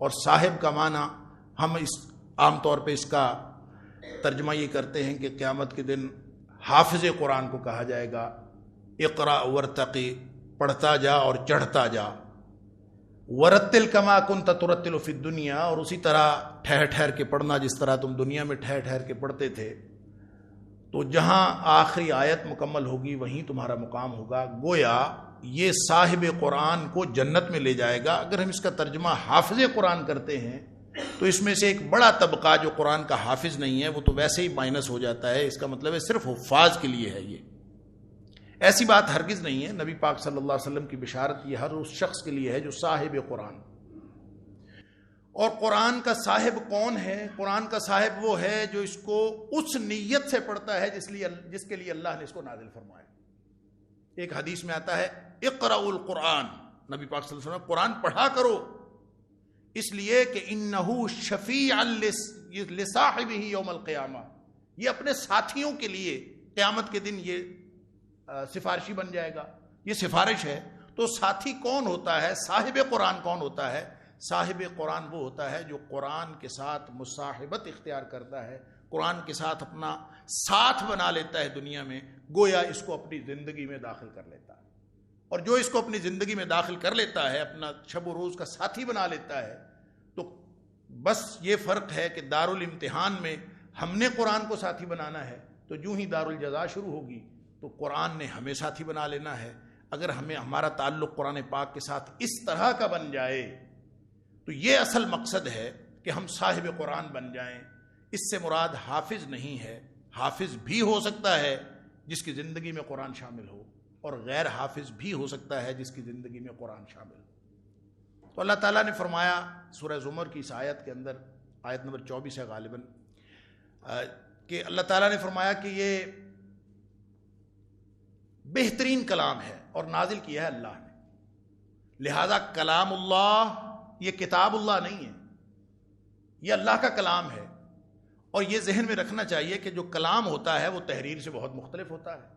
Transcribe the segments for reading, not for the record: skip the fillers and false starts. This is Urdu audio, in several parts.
اور صاحب کا معنی ہم عام طور پہ اس کا ترجمہ یہ کرتے ہیں کہ قیامت کے دن حافظ قرآن کو کہا جائے گا، اقرا ورتقی، پڑھتا جا اور چڑھتا جا، ورتل کما کنت ترتل فی الدنیا، اور اسی طرح ٹھہر ٹھہر کے پڑھنا جس طرح تم دنیا میں ٹھہر ٹھہر کے پڑھتے تھے، تو جہاں آخری آیت مکمل ہوگی وہیں تمہارا مقام ہوگا۔ گویا یہ صاحب قرآن کو جنت میں لے جائے گا۔ اگر ہم اس کا ترجمہ حافظ قرآن کرتے ہیں تو اس میں سے ایک بڑا طبقہ جو قرآن کا حافظ نہیں ہے وہ تو ویسے ہی مائنس ہو جاتا ہے، اس کا مطلب ہے صرف حفاظ کے لیے ہے۔ یہ ایسی بات ہرگز نہیں ہے۔ نبی پاک صلی اللہ علیہ وسلم کی بشارت یہ ہر اس شخص کے لیے ہے جو صاحب قرآن۔ اور قرآن کا صاحب کون ہے؟ قرآن کا صاحب وہ ہے جو اس کو اس نیت سے پڑھتا ہے جس کے لیے اللہ نے اس کو نازل فرمایا۔ ایک حدیث میں آتا ہے اقرأوا القرآن، نبی پاک صلی اللہ علیہ وسلم قرآن پڑھا کرو، اس لیے کہ انہ شفیع لصاحبہ یوم القیامہ، یہ اپنے ساتھیوں کے لیے قیامت کے دن یہ سفارشی بن جائے گا، یہ سفارش ہے۔ تو ساتھی کون ہوتا ہے؟ صاحب قرآن کون ہوتا ہے؟ صاحب قرآن وہ ہوتا ہے جو قرآن کے ساتھ مصاحبت اختیار کرتا ہے، قرآن کے ساتھ اپنا ساتھ بنا لیتا ہے دنیا میں، گویا اس کو اپنی زندگی میں داخل کر لیتا ہے۔ اور جو اس کو اپنی زندگی میں داخل کر لیتا ہے، اپنا شب و روز کا ساتھی بنا لیتا ہے، تو بس یہ فرق ہے کہ دارالامتحان میں ہم نے قرآن کو ساتھی بنانا ہے، تو جو ہی دارالجزا شروع ہوگی تو قرآن نے ہمیں ساتھی بنا لینا ہے۔ اگر ہمارا تعلق قرآن پاک کے ساتھ اس طرح کا بن جائے تو یہ اصل مقصد ہے کہ ہم صاحب قرآن بن جائیں۔ اس سے مراد حافظ نہیں ہے، حافظ بھی ہو سکتا ہے جس کی زندگی میں قرآن شامل ہو، اور غیر حافظ بھی ہو سکتا ہے جس کی زندگی میں قرآن شامل ہو۔ تو اللہ تعالیٰ نے فرمایا سورہ زمر کی اس آیت کے اندر، آیت نمبر 24 ہے غالباً، کہ اللہ تعالیٰ نے فرمایا کہ یہ بہترین کلام ہے اور نازل کیا ہے اللہ نے، لہذا کلام اللہ یہ کتاب اللہ نہیں ہے، یہ اللہ کا کلام ہے۔ اور یہ ذہن میں رکھنا چاہیے کہ جو کلام ہوتا ہے وہ تحریر سے بہت مختلف ہوتا ہے۔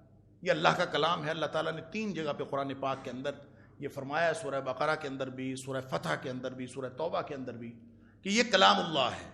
یہ اللہ کا کلام ہے۔ اللہ تعالیٰ نے 3 جگہ پہ قرآن پاک کے اندر یہ فرمایا ہے، سورہ بقرہ کے اندر بھی، سورہ فتح کے اندر بھی، سورہ توبہ کے اندر بھی، کہ یہ کلام اللہ ہے،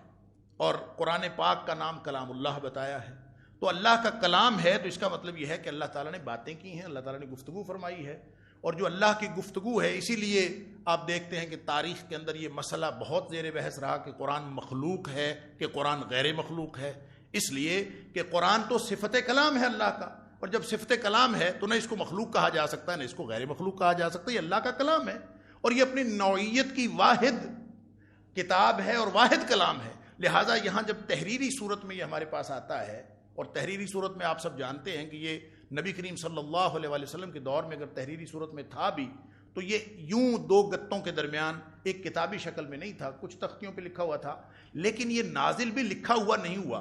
اور قرآن پاک کا نام کلام اللہ بتایا ہے۔ تو اللہ کا کلام ہے تو اس کا مطلب یہ ہے کہ اللہ تعالیٰ نے باتیں کی ہیں، اللہ تعالیٰ نے گفتگو فرمائی ہے، اور جو اللہ کی گفتگو ہے، اسی لیے آپ دیکھتے ہیں کہ تاریخ کے اندر یہ مسئلہ بہت زیر بحث رہا کہ قرآن مخلوق ہے کہ قرآن غیر مخلوق ہے، اس لیے کہ قرآن تو صفت کلام ہے اللہ کا، اور جب صفت کلام ہے تو نہ اس کو مخلوق کہا جا سکتا ہے نہ اس کو غیر مخلوق کہا جا سکتا، یہ اللہ کا کلام ہے، اور یہ اپنی نوعیت کی واحد کتاب ہے اور واحد کلام ہے۔ لہٰذا یہاں جب تحریری صورت میں یہ ہمارے پاس آتا ہے، اور تحریری صورت میں آپ سب جانتے ہیں کہ یہ نبی کریم صلی اللہ علیہ وسلم کے دور میں اگر تحریری صورت میں تھا بھی تو یہ یوں 2 گتوں کے درمیان ایک کتابی شکل میں نہیں تھا، کچھ تختیوں پہ لکھا ہوا تھا، لیکن یہ نازل بھی لکھا ہوا نہیں ہوا،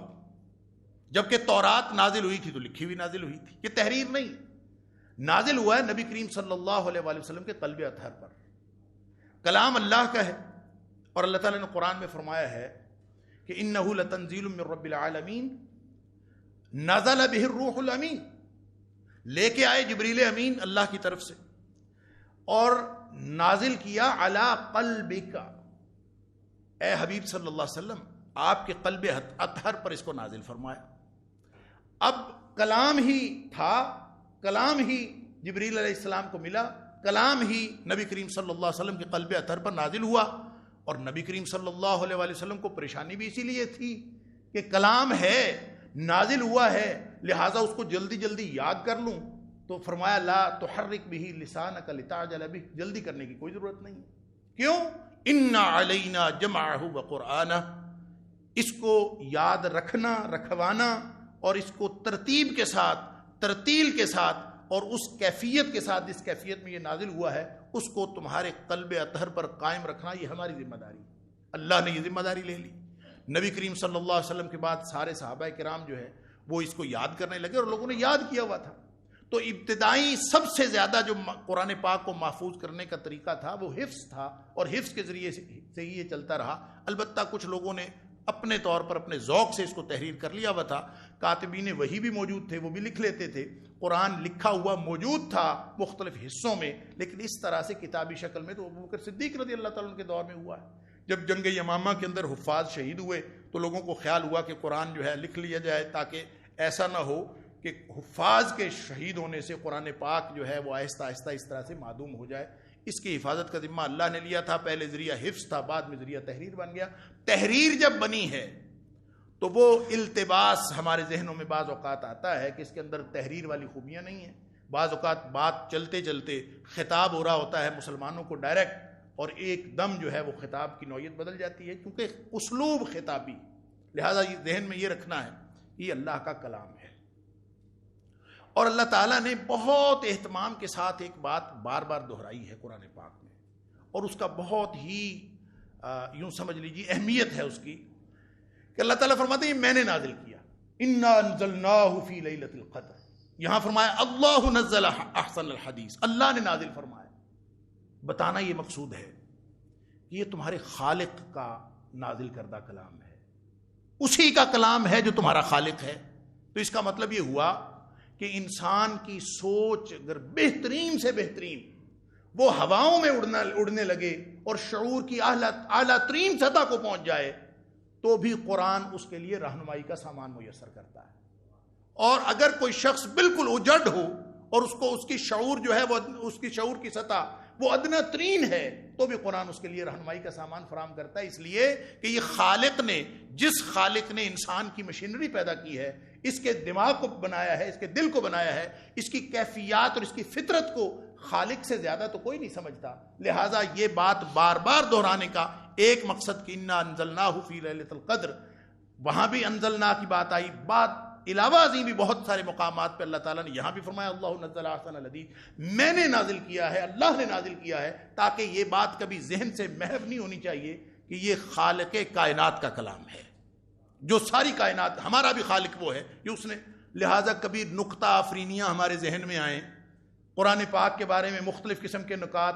جبکہ تورات نازل ہوئی تھی تو لکھی ہوئی نازل ہوئی تھی، یہ تحریر نہیں، نازل ہوا ہے نبی کریم صلی اللہ علیہ وسلم کے قلب اطہر پر، کلام اللہ کا ہے۔ اور اللہ تعالیٰ نے قرآن میں فرمایا ہے کہ انہ لتنزیل من رب العالمین نزل بہ الروح الامین، لے کے آئے جبریل امین اللہ کی طرف سے اور نازل کیا علی قلبک، اے حبیب صلی اللہ علیہ وسلم آپ کے قلب اطہر پر اس کو نازل فرمایا۔ اب کلام ہی تھا، کلام ہی جبریل علیہ السلام کو ملا، کلام ہی نبی کریم صلی اللہ علیہ وسلم کے قلب اطہر پر نازل ہوا، اور نبی کریم صلی اللہ علیہ وسلم کو پریشانی بھی اسی لیے تھی کہ کلام ہے، نازل ہوا ہے، لہٰذا اس کو جلدی جلدی یاد کر لوں، تو فرمایا لا تحرک بہ لسانک لتعجل بہ، جلدی کرنے کی کوئی ضرورت نہیں ہے۔ کیوں؟ ان علینا جمعہ وقرآنہ، اس کو یاد رکھنا، رکھوانا، اور اس کو ترتیب کے ساتھ، ترتیل کے ساتھ، اور اس کیفیت کے ساتھ جس کیفیت میں یہ نازل ہوا ہے اس کو تمہارے قلب اطہر پر قائم رکھنا، یہ ہماری ذمہ داری ہے۔ اللہ نے یہ ذمہ داری لے لی۔ نبی کریم صلی اللہ علیہ وسلم کے بعد سارے صحابہ کرام جو ہے وہ اس کو یاد کرنے لگے، اور لوگوں نے یاد کیا ہوا تھا۔ تو ابتدائی سب سے زیادہ جو قرآن پاک کو محفوظ کرنے کا طریقہ تھا وہ حفظ تھا، اور حفظ کے ذریعے سے ہی یہ چلتا رہا۔ البتہ کچھ لوگوں نے اپنے طور پر اپنے ذوق سے اس کو تحریر کر لیا ہوا تھا، کاتبین وہی بھی موجود تھے، وہ بھی لکھ لیتے تھے، قرآن لکھا ہوا موجود تھا مختلف حصوں میں، لیکن اس طرح سے کتابی شکل میں تو ابوبکر صدیق رضی اللہ تعالیٰ عنہ کے دور میں ہوا ہے۔ جب جنگ یمامہ کے اندر حفاظ شہید ہوئے تو لوگوں کو خیال ہوا کہ قرآن جو ہے لکھ لیا جائے تاکہ ایسا نہ ہو کہ حفاظ کے شہید ہونے سے قرآن پاک جو ہے وہ آہستہ آہستہ اس طرح سے معدوم ہو جائے. اس کی حفاظت کا ذمہ اللہ نے لیا تھا. پہلے ذریعہ حفظ تھا، بعد میں ذریعہ تحریر بن گیا. تحریر جب بنی ہے تو وہ التباس ہمارے ذہنوں میں بعض اوقات آتا ہے کہ اس کے اندر تحریر والی خوبیاں نہیں ہیں. بعض اوقات بات چلتے چلتے خطاب ہو رہا ہوتا ہے مسلمانوں کو ڈائریکٹ، اور ایک دم جو ہے وہ خطاب کی نوعیت بدل جاتی ہے کیونکہ اسلوب خطابی. لہٰذا یہ ذہن میں یہ رکھنا ہے کہ یہ اللہ کا کلام ہے. اور اللہ تعالیٰ نے بہت اہتمام کے ساتھ ایک بات بار بار دہرائی ہے قرآن پاک میں، اور اس کا بہت ہی یوں سمجھ لیجیے اہمیت ہے اس کی، کہ اللہ تعالیٰ فرماتے ہیں میں نے نازل کیا. انا انزلناہ فی لیلۃ القدر. یہاں فرمایا اللہ نزل احسن الحدیث، اللہ نے نازل فرمایا. بتانا یہ مقصود ہے کہ یہ تمہارے خالق کا نازل کردہ کلام ہے، اسی کا کلام ہے جو تمہارا خالق ہے. تو اس کا مطلب یہ ہوا کہ انسان کی سوچ اگر بہترین سے بہترین وہ ہواؤں میں اڑنے لگے اور شعور کی اعلیٰ ترین سطح کو پہنچ جائے تو بھی قرآن اس کے لیے رہنمائی کا سامان میسر کرتا ہے. اور اگر کوئی شخص بالکل اجڑ ہو اور اس کی شعور جو ہے وہ اس کی شعور کی سطح وہ ادنا ترین ہے تو بھی قرآن اس کے لیے رہنمائی کا سامان فراہم کرتا ہے. اس لیے کہ یہ خالق نے، جس خالق نے انسان کی مشینری پیدا کی ہے، اس کے دماغ کو بنایا ہے، اس کے دل کو بنایا ہے، اس کی کیفیات اور اس کی فطرت کو خالق سے زیادہ تو کوئی نہیں سمجھتا. لہٰذا یہ بات بار بار دہرانے کا ایک مقصد کہ انا انزلناہ فی لیلۃ القدر، وہاں بھی انزلنا کی بات آئی. بات علاوہ ازیں بھی بہت سارے مقامات پہ اللہ تعالیٰ نے یہاں بھی فرمایا اللہ نزل احسن الحدیث، میں نے نازل کیا ہے، اللہ نے نازل کیا ہے، تاکہ یہ بات کبھی ذہن سے محو نہیں ہونی چاہیے کہ یہ خالق کائنات کا کلام ہے، جو ساری کائنات، ہمارا بھی خالق وہ ہے یہ اس نے. لہٰذا کبھی نکتہ آفرینیاں ہمارے ذہن میں آئیں قرآن پاک کے بارے میں، مختلف قسم کے نکات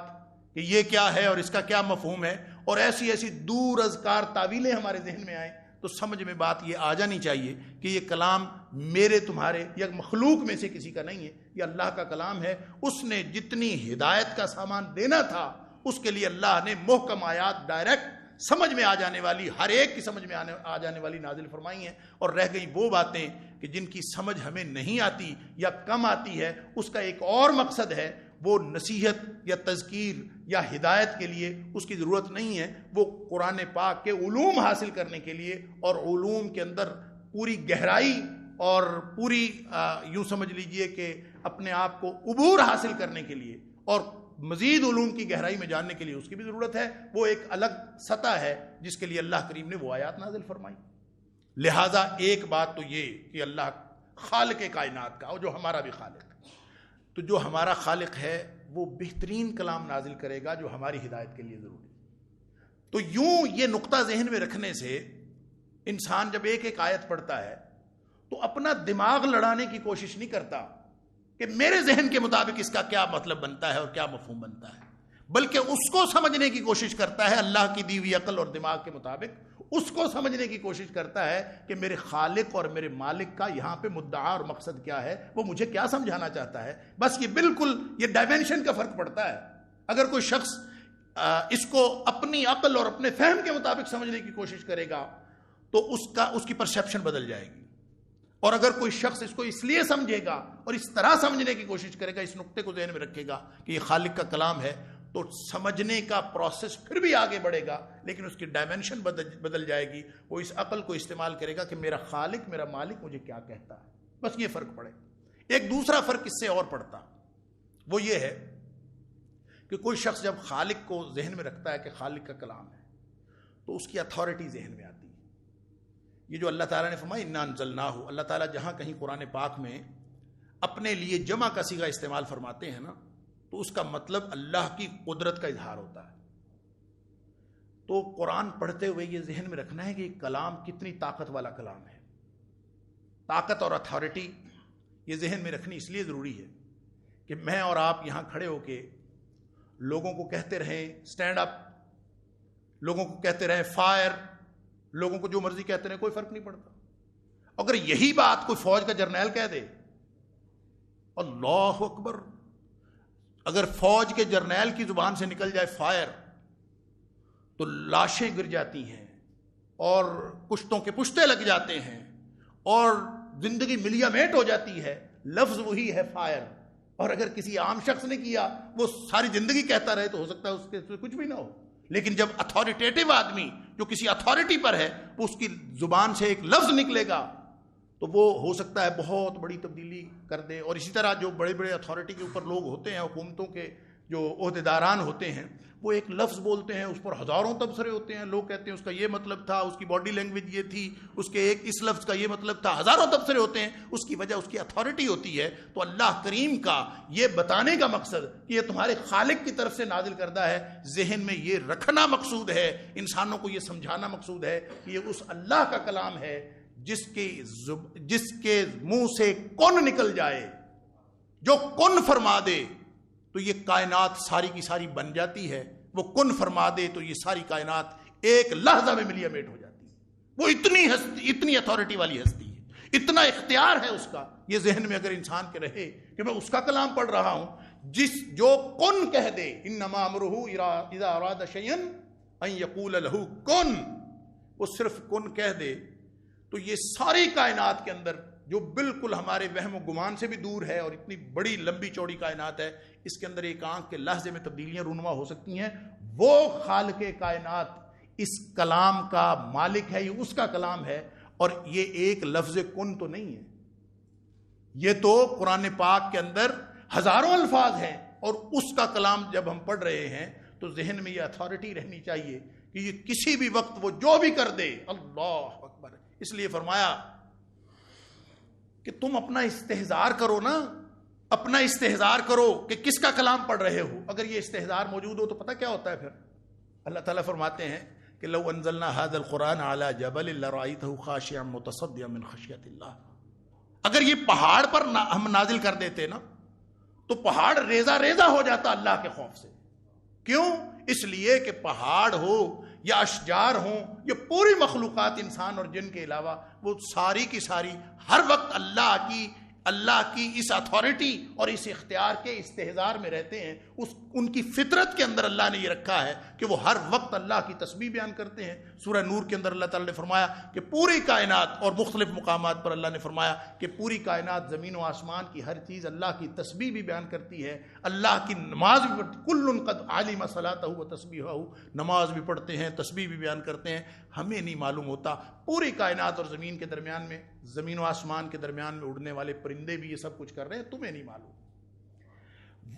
کہ یہ کیا ہے اور اس کا کیا مفہوم ہے، اور ایسی ایسی دور ازکار تعویلیں ہمارے ذہن میں آئیں، تو سمجھ میں بات یہ آ جانی چاہیے کہ یہ کلام میرے تمہارے یا مخلوق میں سے کسی کا نہیں ہے، یہ اللہ کا کلام ہے. اس نے جتنی ہدایت کا سامان دینا تھا اس کے لیے اللہ نے محکم آیات ڈائریکٹ سمجھ میں آ جانے والی، ہر ایک کی سمجھ میں آ جانے والی نازل فرمائی ہیں. اور رہ گئی وہ باتیں کہ جن کی سمجھ ہمیں نہیں آتی یا کم آتی ہے، اس کا ایک اور مقصد ہے، وہ نصیحت یا تذکیر یا ہدایت کے لیے اس کی ضرورت نہیں ہے، وہ قرآن پاک کے علوم حاصل کرنے کے لیے اور علوم کے اندر پوری گہرائی اور پوری یوں سمجھ لیجئے کہ اپنے آپ کو عبور حاصل کرنے کے لیے اور مزید علوم کی گہرائی میں جاننے کے لیے اس کی بھی ضرورت ہے. وہ ایک الگ سطح ہے جس کے لیے اللہ کریم نے وہ آیات نازل فرمائی. لہٰذا ایک بات تو یہ کہ اللہ خالق کائنات کا، اور جو ہمارا بھی خالق، تو جو ہمارا خالق ہے وہ بہترین کلام نازل کرے گا جو ہماری ہدایت کے لیے ضروری. تو یوں یہ نقطہ ذہن میں رکھنے سے انسان جب ایک ایک آیت پڑھتا ہے تو اپنا دماغ لڑانے کی کوشش نہیں کرتا کہ میرے ذہن کے مطابق اس کا کیا مطلب بنتا ہے اور کیا مفہوم بنتا ہے، بلکہ اس کو سمجھنے کی کوشش کرتا ہے اللہ کی دی ہوئی عقل اور دماغ کے مطابق. اس کو سمجھنے کی کوشش کرتا ہے کہ میرے خالق اور میرے مالک کا یہاں پہ مدعا اور مقصد کیا ہے، وہ مجھے کیا سمجھانا چاہتا ہے. بس یہ بالکل یہ ڈائمینشن کا فرق پڑتا ہے. اگر کوئی شخص اس کو اپنی عقل اور اپنے فہم کے مطابق سمجھنے کی کوشش کرے گا تو اس کی پرسیپشن بدل جائے گی. اور اگر کوئی شخص اس کو اس لیے سمجھے گا اور اس طرح سمجھنے کی کوشش کرے گا، اس نقطے کو ذہن میں رکھے گا کہ یہ خالق کا کلام ہے، تو سمجھنے کا پروسیس پھر بھی آگے بڑھے گا، لیکن اس کی ڈائمینشن بدل جائے گی. وہ اس عقل کو استعمال کرے گا کہ میرا خالق، میرا مالک مجھے کیا کہتا ہے. بس یہ فرق پڑے. ایک دوسرا فرق اس سے اور پڑتا، وہ یہ ہے کہ کوئی شخص جب خالق کو ذہن میں رکھتا ہے کہ خالق کا کلام ہے تو اس کی اتھارٹی ذہن میں آتی ہے. یہ جو اللہ تعالیٰ نے فرمایا انا انزلناہ، اللہ تعالیٰ جہاں کہیں قرآن پاک میں اپنے لیے جمع کا صیغہ استعمال فرماتے ہیں نا، تو اس کا مطلب اللہ کی قدرت کا اظہار ہوتا ہے. تو قرآن پڑھتے ہوئے یہ ذہن میں رکھنا ہے کہ یہ کلام کتنی طاقت والا کلام ہے. طاقت اور اتھارٹی یہ ذہن میں رکھنی اس لیے ضروری ہے کہ میں اور آپ یہاں کھڑے ہو کے لوگوں کو کہتے رہیں سٹینڈ اپ، لوگوں کو کہتے رہیں فائر، لوگوں کو جو مرضی کہتے رہیں، کوئی فرق نہیں پڑتا. اگر یہی بات کوئی فوج کا جرنیل کہہ دے، اللہ اکبر، اگر فوج کے جرنیل کی زبان سے نکل جائے فائر، تو لاشیں گر جاتی ہیں اور کشتوں کے پشتے لگ جاتے ہیں اور زندگی ملیا میٹ ہو جاتی ہے. لفظ وہی ہے فائر. اور اگر کسی عام شخص نے کیا وہ ساری زندگی کہتا رہے تو ہو سکتا ہے اس کے کچھ بھی نہ ہو. لیکن جب اتھارٹیٹیو آدمی جو کسی اتھارٹی پر ہے وہ اس کی زبان سے ایک لفظ نکلے گا تو وہ ہو سکتا ہے بہت بڑی تبدیلی کر دے. اور اسی طرح جو بڑے بڑے اتھارٹی کے اوپر لوگ ہوتے ہیں, حکومتوں کے جو عہدیداران ہوتے ہیں, وہ ایک لفظ بولتے ہیں, اس پر ہزاروں تبصرے ہوتے ہیں. لوگ کہتے ہیں اس کا یہ مطلب تھا, اس کی باڈی لینگویج یہ تھی, اس کے ایک اس لفظ کا یہ مطلب تھا, ہزاروں تبصرے ہوتے ہیں. اس کی وجہ اس کی اتھارٹی ہوتی ہے. تو اللہ کریم کا یہ بتانے کا مقصد کہ یہ تمہارے خالق کی طرف سے نازل کردہ ہے, ذہن میں یہ رکھنا مقصود ہے, انسانوں کو یہ سمجھانا مقصود ہے کہ یہ اس اللہ کا کلام ہے جس کے منہ سے کن نکل جائے, جو کن فرما دے تو یہ کائنات ساری کی ساری بن جاتی ہے. وہ کن فرما دے تو یہ ساری کائنات ایک لحظہ میں ملیا میٹ ہو جاتی ہے. وہ اتنی اتھارٹی والی ہستی ہے, اتنا اختیار ہے اس کا. یہ ذہن میں اگر انسان کے رہے کہ میں اس کا کلام پڑھ رہا ہوں جو کن کہہ دے, انما امرہ اذا اراد شیئا ان یقول لہ کن, وہ صرف کن کہہ دے تو یہ ساری کائنات کے اندر جو بالکل ہمارے وہم و گمان سے بھی دور ہے اور اتنی بڑی لمبی چوڑی کائنات ہے, اس کے اندر ایک آنکھ کے لحظے میں تبدیلیاں رونما ہو سکتی ہیں. وہ خالق کائنات اس کلام کا مالک ہے, یہ اس کا کلام ہے. اور یہ ایک لفظ کن تو نہیں ہے, یہ تو قرآن پاک کے اندر ہزاروں الفاظ ہیں. اور اس کا کلام جب ہم پڑھ رہے ہیں تو ذہن میں یہ اتھارٹی رہنی چاہیے کہ یہ کسی بھی وقت وہ جو بھی کر دے. اللہ اکبر. اس لیے فرمایا کہ تم اپنا استحضار کرو نا, اپنا استحضار کرو کہ کس کا کلام پڑھ رہے ہو. اگر یہ استحضار موجود ہو تو پتہ کیا ہوتا ہے پھر؟ اللہ تعالیٰ فرماتے ہیں کہ لو انزلنا هذا القرآن على جبل لرأيته خاشعا متصدعا من خشية اللہ. اگر یہ پہاڑ پر ہم نازل کر دیتے نا تو پہاڑ ریزہ ریزہ ہو جاتا اللہ کے خوف سے. کیوں؟ اس لیے کہ پہاڑ ہو یا اشجار ہوں, یہ پوری مخلوقات انسان اور جن کے علاوہ وہ ساری کی ساری ہر وقت اللہ کی اس اتھارٹی اور اس اختیار کے استحضار میں رہتے ہیں. ان کی فطرت کے اندر اللہ نے یہ رکھا ہے کہ وہ ہر وقت اللہ کی تسبیح بیان کرتے ہیں. سورہ نور کے اندر اللہ تعالیٰ نے فرمایا کہ پوری کائنات, اور مختلف مقامات پر اللہ نے فرمایا کہ پوری کائنات زمین و آسمان کی ہر چیز اللہ کی تسبیح بھی بیان کرتی ہے, اللہ کی نماز بھی پڑھتی. کل قد علم صلاتہ و تسبیحہ, نماز بھی پڑھتے ہیں, تسبیح بھی بیان کرتے ہیں. ہمیں نہیں معلوم ہوتا پوری کائنات اور زمین کے درمیان میں, زمین و آسمان کے درمیان میں اڑنے والے پرندے بھی یہ سب کچھ کر رہے ہیں, تمہیں نہیں معلوم.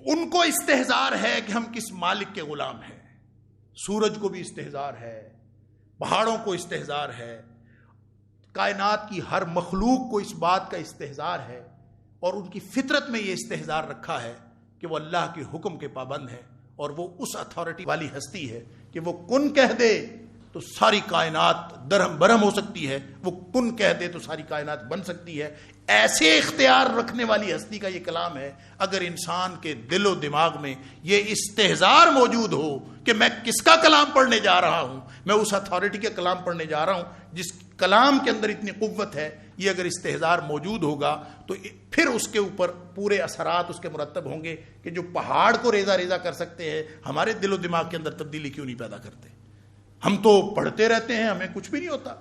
ان کو استحضار ہے کہ ہم کس مالک کے غلام ہیں. سورج کو بھی استحضار ہے, پہاڑوں کو استحضار ہے, کائنات کی ہر مخلوق کو اس بات کا استحضار ہے, اور ان کی فطرت میں یہ استحضار رکھا ہے کہ وہ اللہ کے حکم کے پابند ہے. اور وہ اس اتھارٹی والی ہستی ہے کہ وہ کن کہہ دے تو ساری کائنات درہم برہم ہو سکتی ہے, وہ کن کہہ دے تو ساری کائنات بن سکتی ہے. ایسے اختیار رکھنے والی ہستی کا یہ کلام ہے. اگر انسان کے دل و دماغ میں یہ استحضار موجود ہو کہ میں کس کا کلام پڑھنے جا رہا ہوں, میں اس اتھارٹی کے کلام پڑھنے جا رہا ہوں جس کلام کے اندر اتنی قوت ہے, یہ اگر استحضار موجود ہوگا تو پھر اس کے اوپر پورے اثرات اس کے مرتب ہوں گے کہ جو پہاڑ کو ریزہ ریزہ کر سکتے ہیں, ہمارے دل و دماغ کے اندر تبدیلی کیوں نہیں پیدا کرتے؟ ہم تو پڑھتے رہتے ہیں, ہمیں کچھ بھی نہیں ہوتا.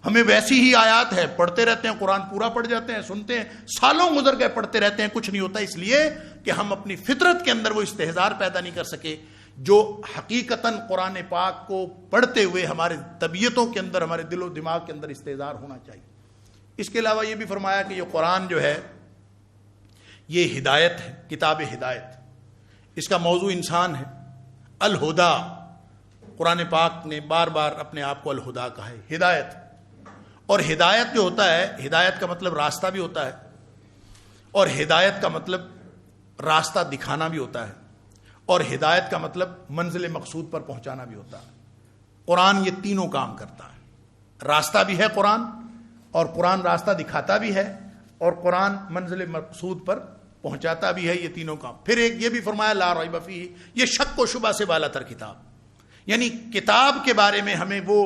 ہمیں ویسی ہی آیات ہے, پڑھتے رہتے ہیں, قرآن پورا پڑھ جاتے ہیں, سنتے ہیں, سالوں گزر گئے پڑھتے رہتے ہیں, کچھ نہیں ہوتا. اس لیے کہ ہم اپنی فطرت کے اندر وہ استحضار پیدا نہیں کر سکے جو حقیقتاً قرآن پاک کو پڑھتے ہوئے ہمارے طبیعتوں کے اندر, ہمارے دل و دماغ کے اندر استحضار ہونا چاہیے. اس کے علاوہ یہ بھی فرمایا کہ یہ قرآن جو ہے یہ ہدایت ہے, کتاب ہدایت. اس کا موضوع انسان ہے. الہدا, قرآن پاک نے بار بار اپنے آپ کو الہدا کہا ہے, ہدایت. اور ہدایت جو ہوتا ہے, ہدایت کا مطلب راستہ بھی ہوتا ہے, اور ہدایت کا مطلب راستہ دکھانا بھی ہوتا ہے, اور ہدایت کا مطلب منزل مقصود پر پہنچانا بھی ہوتا ہے. قرآن یہ تینوں کام کرتا ہے. راستہ بھی ہے قرآن, اور قرآن راستہ دکھاتا بھی ہے, اور قرآن منزل مقصود پر پہنچاتا بھی ہے. یہ تینوں کام. پھر ایک یہ بھی فرمایا لا ریب فیہ, یہ شک و شبہ سے بالا تر کتاب. یعنی کتاب کے بارے میں ہمیں وہ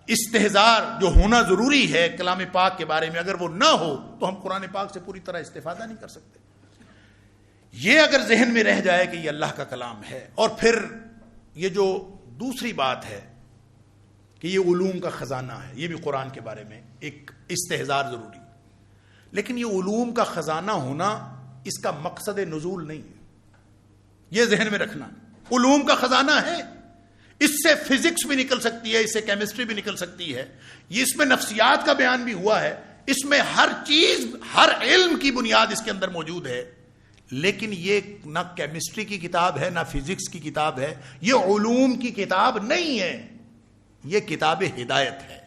استحضار جو ہونا ضروری ہے کلام پاک کے بارے میں, اگر وہ نہ ہو تو ہم قرآن پاک سے پوری طرح استفادہ نہیں کر سکتے. یہ اگر ذہن میں رہ جائے کہ یہ اللہ کا کلام ہے, اور پھر یہ جو دوسری بات ہے کہ یہ علوم کا خزانہ ہے، یہ بھی قرآن کے بارے میں ایک استحضار ضروری، لیکن یہ علوم کا خزانہ ہونا اس کا مقصد نزول نہیں ہے، یہ ذہن میں رکھنا۔ علوم کا خزانہ ہے، اس سے فزکس بھی نکل سکتی ہے، اس سے کیمسٹری بھی نکل سکتی ہے، یہ اس میں نفسیات کا بیان بھی ہوا ہے، اس میں ہر چیز، ہر علم کی بنیاد اس کے اندر موجود ہے، لیکن یہ نہ کیمسٹری کی کتاب ہے، نہ فزکس کی کتاب ہے، یہ علوم کی کتاب نہیں ہے، یہ کتاب ہدایت ہے،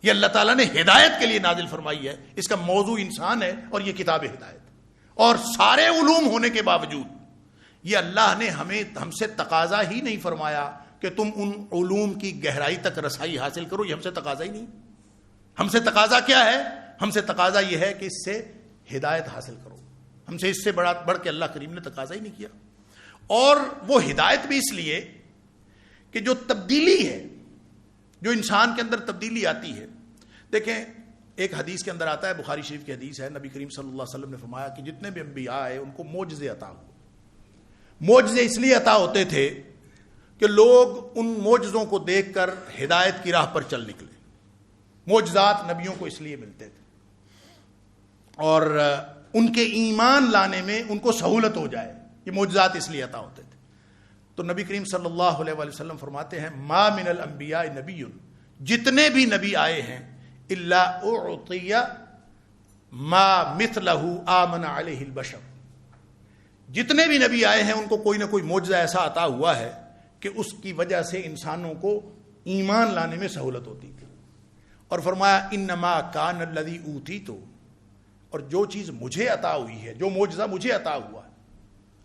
یہ اللہ تعالیٰ نے ہدایت کے لیے نازل فرمائی ہے، اس کا موضوع انسان ہے اور یہ کتاب ہدایت۔ اور سارے علوم ہونے کے باوجود یہ اللہ نے ہم سے تقاضا ہی نہیں فرمایا کہ تم ان علوم کی گہرائی تک رسائی حاصل کرو، یہ ہم سے تقاضا ہی نہیں۔ ہم سے تقاضا کیا ہے؟ ہم سے تقاضا یہ ہے کہ اس سے ہدایت حاصل کرو، ہم سے اس سے بڑھ کے اللہ کریم نے تقاضا ہی نہیں کیا۔ اور وہ ہدایت بھی اس لیے کہ جو تبدیلی ہے، جو انسان کے اندر تبدیلی آتی ہے، دیکھیں ایک حدیث کے اندر آتا ہے، بخاری شریف کی حدیث ہے، نبی کریم صلی اللہ علیہ وسلم نے فرمایا کہ جتنے بھی انبیاء آئے ان کو معجزے عطا ہوئے۔ معجزے اس لیے عطا ہوتے تھے کہ لوگ ان معجزوں کو دیکھ کر ہدایت کی راہ پر چل نکلے۔ معجزات نبیوں کو اس لیے ملتے تھے اور ان کے ایمان لانے میں ان کو سہولت ہو جائے، یہ معجزات اس لیے عطا ہوتے تھے۔ تو نبی کریم صلی اللہ علیہ وآلہ وسلم فرماتے ہیں ما من الانبیاء نبی، جتنے بھی نبی آئے ہیں الا اعطی ما مثلہ آمن علیہ البشر، جتنے بھی نبی آئے ہیں ان کو کوئی نہ کوئی معجزہ ایسا عطا ہوا ہے کہ اس کی وجہ سے انسانوں کو ایمان لانے میں سہولت ہوتی تھی۔ اور فرمایا انما کان الذی اوتیتہ، اور جو چیز مجھے عطا ہوئی ہے، جو معجزہ مجھے عطا ہوا ہے،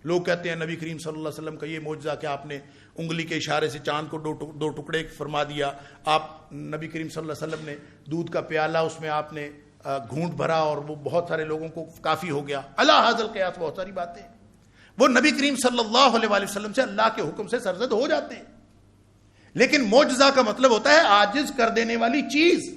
لوگ کہتے ہیں نبی کریم صلی اللہ علیہ وسلم کا یہ معجزہ کہ آپ نے انگلی کے اشارے سے چاند کو دو ٹکڑے فرما دیا، آپ نبی کریم صلی اللہ علیہ وسلم نے دودھ کا پیالہ، اس میں آپ نے گھونٹ بھرا اور وہ بہت سارے لوگوں کو کافی ہو گیا، اللہ حاضر القیاس، بہت ساری باتیں وہ نبی کریم صلی اللہ علیہ وآلہ وسلم سے اللہ کے حکم سے سرزد ہو جاتے ہیں۔ لیکن معجزہ کا مطلب ہوتا ہے عاجز کر دینے والی چیز،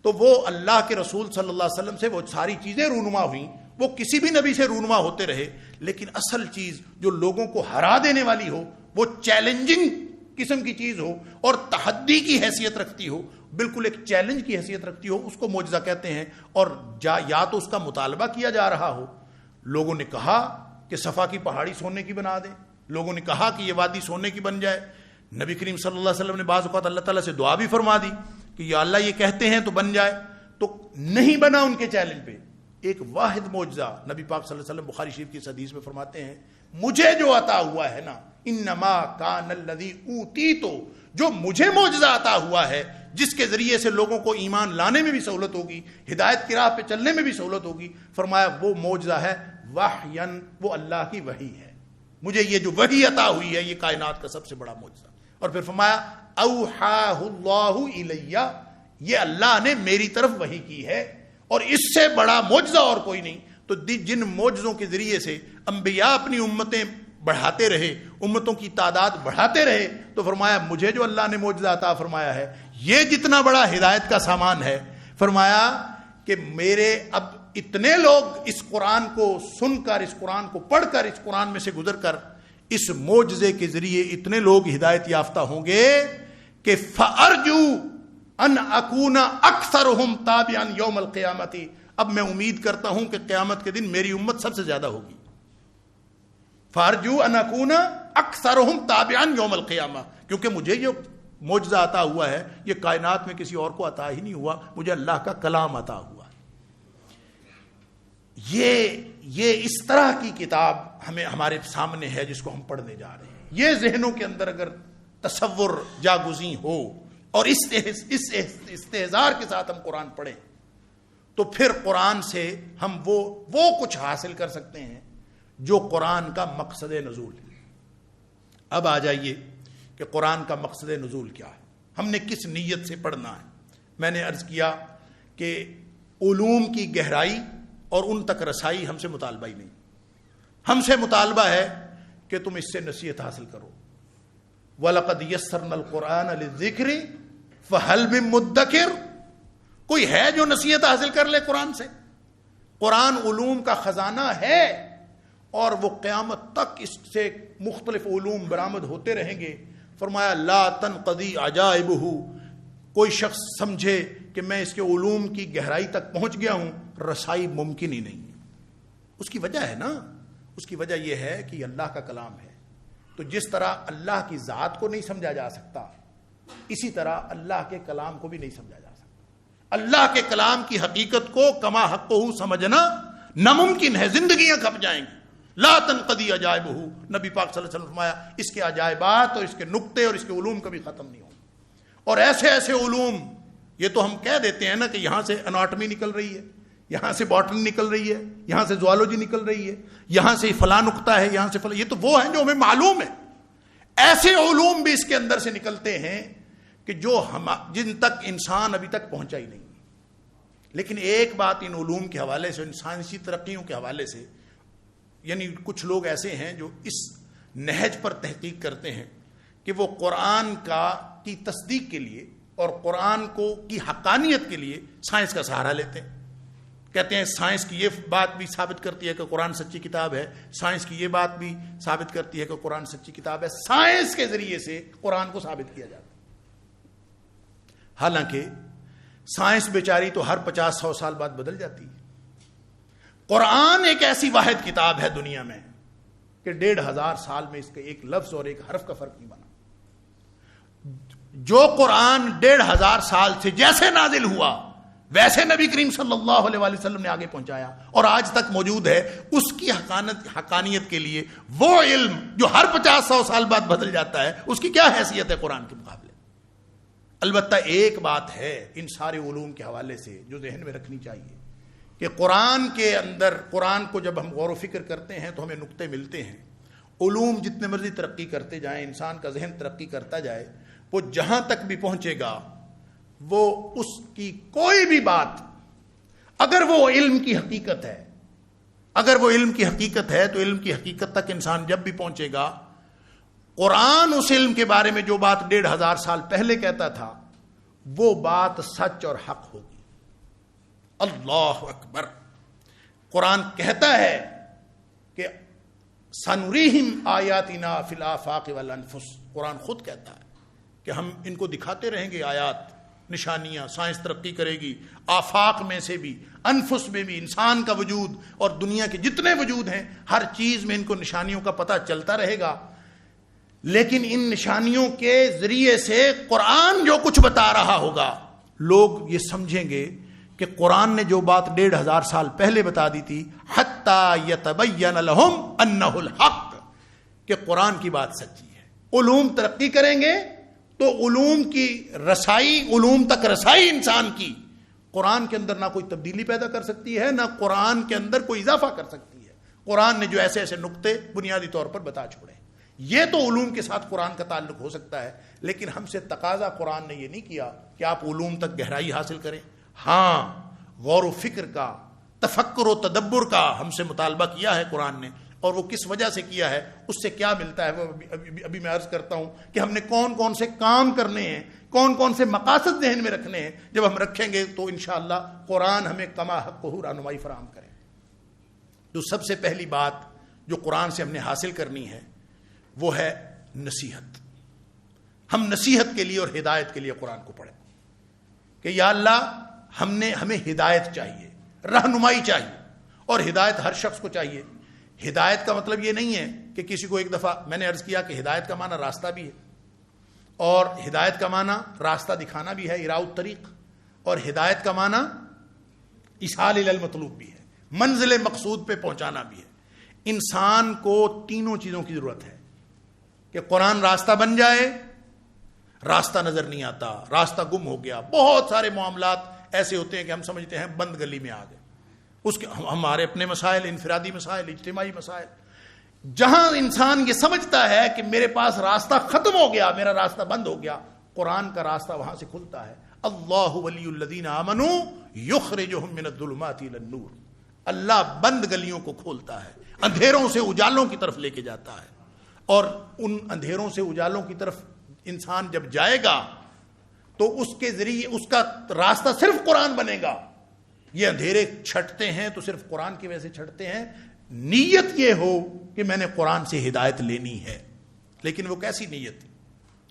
تو وہ اللہ کے رسول صلی اللہ علیہ وسلم سے وہ ساری چیزیں رونما ہوئیں، وہ کسی بھی نبی سے رونما ہوتے رہے، لیکن اصل چیز جو لوگوں کو ہرا دینے والی ہو، وہ چیلنجنگ قسم کی چیز ہو اور تحدی کی حیثیت رکھتی ہو، بالکل ایک چیلنج کی حیثیت رکھتی ہو، اس کو معجزہ کہتے ہیں۔ اور یا تو اس کا مطالبہ کیا جا رہا ہو، لوگوں نے کہا کہ صفا کی پہاڑی سونے کی بنا دیں، لوگوں نے کہا کہ یہ وادی سونے کی بن جائے، نبی کریم صلی اللہ علیہ وسلم نے بعض اوقات اللہ تعالیٰ سے دعا بھی فرما دی کہ یا اللہ یہ کہتے ہیں تو بن جائے، تو نہیں بنا ان کے چیلنج پہ۔ ایک واحد معجزہ نبی پاک صلی اللہ علیہ وسلم بخاری شریف کی حدیث میں فرماتے ہیں مجھے جو عطا ہوا ہے نا، انما کان الذی اوتیتہ، جو مجھے معجزہ عطا ہوا ہے جس کے ذریعے سے لوگوں کو ایمان لانے میں بھی سہولت ہوگی، ہدایت کی راہ پہ چلنے میں بھی سہولت ہوگی، فرمایا وہ معجزہ ہے وحیاً، وہ اللہ کی وحی ہے، مجھے یہ جو وحی عطا ہوئی ہے یہ کائنات کا سب سے بڑا معجزہ۔ اور پھر فرمایا اوحاہ اللہ الیہ، یہ اللہ نے میری طرف وحی کی ہے، اور اس سے بڑا معجزہ اور کوئی نہیں۔ تو جن معجزوں کے ذریعے سے انبیاء اپنی امتیں بڑھاتے رہے، امتوں کی تعداد بڑھاتے رہے، تو فرمایا مجھے جو اللہ نے معجزہ عطا فرمایا ہے یہ جتنا بڑا ہدایت کا سامان ہے، فرمایا کہ میرے اب اتنے لوگ اس قرآن کو سن کر، اس قرآن کو پڑھ کر، اس قرآن میں سے گزر کر اس معجزے کے ذریعے اتنے لوگ ہدایت یافتہ ہوں گے کہ فَأَرْجُو ان اکون اکثرہم تابعا یوم القیامت، اب میں امید کرتا ہوں کہ قیامت کے دن میری امت سب سے زیادہ ہوگی۔ فارجو ان اکون اکثرہم تابعا یوم القیامہ، کیونکہ مجھے یہ معجزہ عطا ہوا ہے، یہ کائنات میں کسی اور کو عطا ہی نہیں ہوا، مجھے اللہ کا کلام عطا ہوا۔ یہ اس طرح کی کتاب ہمیں ہمارے سامنے ہے جس کو ہم پڑھنے جا رہے ہیں۔ یہ ذہنوں کے اندر اگر تصور جاگزیں ہو اور اس استحضار کے ساتھ ہم قرآن پڑھیں تو پھر قرآن سے ہم وہ کچھ حاصل کر سکتے ہیں جو قرآن کا مقصد نزول ہے۔ اب آ جائیے کہ قرآن کا مقصد نزول کیا ہے، ہم نے کس نیت سے پڑھنا ہے۔ میں نے عرض کیا کہ علوم کی گہرائی اور ان تک رسائی ہم سے مطالبہ ہی نہیں، ہم سے مطالبہ ہے کہ تم اس سے نصیحت حاصل کرو۔ وَلَقَدْ يَسَّرْنَا الْقُرْآنَ لِلذِّكْرِ فَهَلْ مِن مُدَّكِرٍ، کوئی ہے جو نصیحت حاصل کر لے قرآن سے؟ قرآن علوم کا خزانہ ہے اور وہ قیامت تک اس سے مختلف علوم برآمد ہوتے رہیں گے۔ فرمایا لا تنقضی عجائبہ، کوئی شخص سمجھے کہ میں اس کے علوم کی گہرائی تک پہنچ گیا ہوں، رسائی ممکن ہی نہیں ہے۔ اس کی وجہ ہے نا، اس کی وجہ یہ ہے کہ یہ اللہ کا کلام ہے، تو جس طرح اللہ کی ذات کو نہیں سمجھا جا سکتا، اسی طرح اللہ کے کلام کو بھی نہیں سمجھا جا سکتا۔ اللہ کے کلام کی حقیقت کو کما حقہ سمجھنا ناممکن ہے، زندگیاں کھپ جائیں گی۔ لا تنقضی عجائبہ، نبی پاک صلی اللہ علیہ وسلم فرمایا اس کے عجائبات اور اس کے نقطے اور اس کے علوم کبھی ختم نہیں ہوں گے۔ اور ایسے ایسے علوم، یہ تو ہم کہہ دیتے ہیں نا کہ یہاں سے اناٹمی نکل رہی ہے، یہاں سے باٹنی نکل رہی ہے، یہاں سے زوالوجی نکل رہی ہے، یہاں سے فلاں نقطہ ہے، یہاں سے فلاں، یہ تو وہ ہیں جو ہمیں معلوم ہے۔ ایسے علوم بھی اس کے اندر سے نکلتے ہیں کہ جو جن تک انسان ابھی تک پہنچا ہی نہیں۔ لیکن ایک بات ان علوم کے حوالے سے، ان سائنسی ترقیوں کے حوالے سے، یعنی کچھ لوگ ایسے ہیں جو اس نہج پر تحقیق کرتے ہیں کہ وہ قرآن کی تصدیق کے لیے اور قرآن کی حقانیت کے لیے سائنس کا سہارا لیتے ہیں۔ کہتے ہیں سائنس کی یہ بات بھی ثابت کرتی ہے کہ قرآن سچی کتاب ہے، سائنس کی یہ بات بھی ثابت کرتی ہے کہ قرآن سچی کتاب ہے، سائنس کے ذریعے سے قرآن کو ثابت کیا جاتا ہے۔ حالانکہ سائنس بیچاری تو ہر 50-100 سال بعد بدل جاتی ہے۔ قرآن ایک ایسی واحد کتاب ہے دنیا میں کہ 1500 سال میں اس کے ایک لفظ اور ایک حرف کا فرق نہیں بنا۔ جو قرآن 1500 سال سے جیسے نازل ہوا ویسے نبی کریم صلی اللہ علیہ وسلم نے آگے پہنچایا اور آج تک موجود ہے، اس کی حقانیت کے لیے وہ علم جو ہر 50-100 سال بعد بدل جاتا ہے، اس کی کیا حیثیت ہے قرآن کے مقابلے؟ البتہ ایک بات ہے ان سارے علوم کے حوالے سے جو ذہن میں رکھنی چاہیے کہ قرآن کے اندر، قرآن کو جب ہم غور و فکر کرتے ہیں تو ہمیں نقطے ملتے ہیں۔ علوم جتنے مرضی ترقی کرتے جائیں، انسان کا ذہن ترقی کرتا جائے، وہ جہاں تک بھی پہنچے گا، وہ اس کی کوئی بھی بات، اگر وہ علم کی حقیقت ہے، اگر وہ علم کی حقیقت ہے تو علم کی حقیقت تک انسان جب بھی پہنچے گا، قرآن اس علم کے بارے میں جو بات 1500 سال پہلے کہتا تھا وہ بات سچ اور حق ہوگی۔ اللہ اکبر! قرآن کہتا ہے کہ سنریہم آیاتنا فی الآفاق والانفس، قرآن خود کہتا ہے کہ ہم ان کو دکھاتے رہیں گے آیات، نشانیاں، سائنس ترقی کرے گی، آفاق میں سے بھی، انفس میں بھی، انسان کا وجود اور دنیا کے جتنے وجود ہیں ہر چیز میں ان کو نشانیوں کا پتہ چلتا رہے گا۔ لیکن ان نشانیوں کے ذریعے سے قرآن جو کچھ بتا رہا ہوگا، لوگ یہ سمجھیں گے کہ قرآن نے جو بات 1500 سال پہلے بتا دی تھی، حتی یتبین لہم انہ الحق، کہ قرآن کی بات سچی ہے۔ علوم ترقی کریں گے تو علوم کی رسائی، علوم تک رسائی انسان کی قرآن کے اندر نہ کوئی تبدیلی پیدا کر سکتی ہے، نہ قرآن کے اندر کوئی اضافہ کر سکتی ہے۔ قرآن نے جو ایسے ایسے نقطے بنیادی طور پر بتا چھوڑے، یہ تو علوم کے ساتھ قرآن کا تعلق ہو سکتا ہے، لیکن ہم سے تقاضا قرآن نے یہ نہیں کیا کہ آپ علوم تک گہرائی حاصل کریں۔ ہاں، غور و فکر کا، تفکر و تدبر کا ہم سے مطالبہ کیا ہے قرآن نے، اور وہ کس وجہ سے کیا ہے، اس سے کیا ملتا ہے، وہ ابھی میں عرض کرتا ہوں کہ ہم نے کون کون سے کام کرنے ہیں، کون کون سے مقاصد ذہن میں رکھنے ہیں۔ جب ہم رکھیں گے تو انشاءاللہ قرآن ہمیں کما حقہ رہنمائی فراہم کرے۔ تو سب سے پہلی بات جو قرآن سے ہم نے حاصل کرنی ہے وہ ہے نصیحت۔ ہم نصیحت کے لیے اور ہدایت کے لیے قرآن کو پڑھیں کہ یا اللہ ہمیں ہدایت چاہیے، رہنمائی چاہیے، اور ہدایت ہر شخص کو چاہیے۔ ہدایت کا مطلب یہ نہیں ہے کہ کسی کو ایک دفعہ، میں نے عرض کیا کہ ہدایت کا معنی راستہ بھی ہے، اور ہدایت کا معنی راستہ دکھانا بھی ہے، اراء الطریق، اور ہدایت کا معنی ایصال الی المطلوب بھی ہے، منزل مقصود پہ پہنچانا بھی ہے۔ انسان کو تینوں چیزوں کی ضرورت ہے کہ قرآن راستہ بن جائے، راستہ نظر نہیں آتا، راستہ گم ہو گیا۔ بہت سارے معاملات ایسے ہوتے ہیں کہ ہم سمجھتے ہیں بند گلی میں آ گئے، اس کے ہمارے اپنے مسائل، انفرادی مسائل، اجتماعی مسائل، جہاں انسان یہ سمجھتا ہے کہ میرے پاس راستہ ختم ہو گیا، میرا راستہ بند ہو گیا، قرآن کا راستہ وہاں سے کھلتا ہے۔ اللہ ولی الذین آمنوا یخرجہم من الظلمات الی النور، اللہ بند گلیوں کو کھولتا ہے، اندھیروں سے اجالوں کی طرف لے کے جاتا ہے، اور ان اندھیروں سے اجالوں کی طرف انسان جب جائے گا تو اس کے ذریعے اس کا راستہ صرف قرآن بنے گا۔ یہ اندھیرے چھٹتے ہیں تو صرف قرآن کی وجہ سے چھٹتے ہیں، نیت یہ ہو کہ میں نے قرآن سے ہدایت لینی ہے۔ لیکن وہ کیسی نیت؟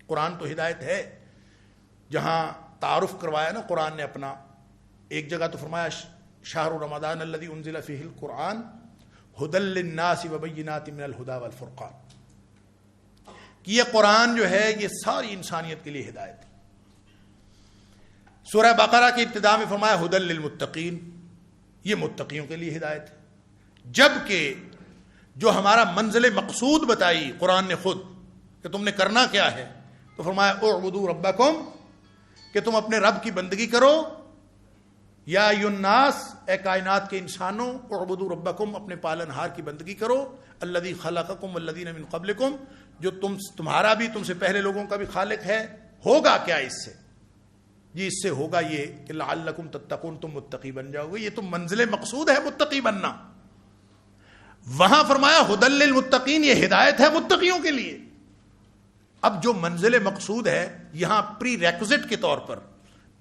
قرآن تو ہدایت ہے. جہاں تعارف کروایا نا قرآن نے اپنا, ایک جگہ تو فرمایا شہر رمضان الذی انزل فیہ القرآن ھدی للناس وبینات من الھدی والفرقان, کہ یہ قرآن جو ہے یہ ساری انسانیت کے لیے ہدایت ہے. سورہ بقرہ کی ابتدا میں فرمایا ھدی للمتقین, یہ متقیوں کے لیے ہدایت ہے. جبکہ جو ہمارا منزل مقصود بتائی قرآن نے خود کہ تم نے کرنا کیا ہے, تو فرمایا اعبدوا ربکم, کہ تم اپنے رب کی بندگی کرو. یا ایھا الناس, اے کائنات کے انسانوں, اعبدوا ربکم, اپنے پالنہار کی بندگی کرو. الذی خلقکم والذین من قبلکم, جو تمہارا بھی تم سے پہلے لوگوں کا بھی خالق ہے. ہوگا کیا اس سے؟ جی اس سے ہوگا یہ کہ لعلکم تتقون, تم متقی بن جاؤ گے. یہ تو منزل مقصود ہے متقی بننا. وہاں فرمایا ھدی للمتقین, یہ ہدایت ہے متقیوں کے لیے. اب جو منزل مقصود ہے یہاں پری ریکوزٹ کے طور پر,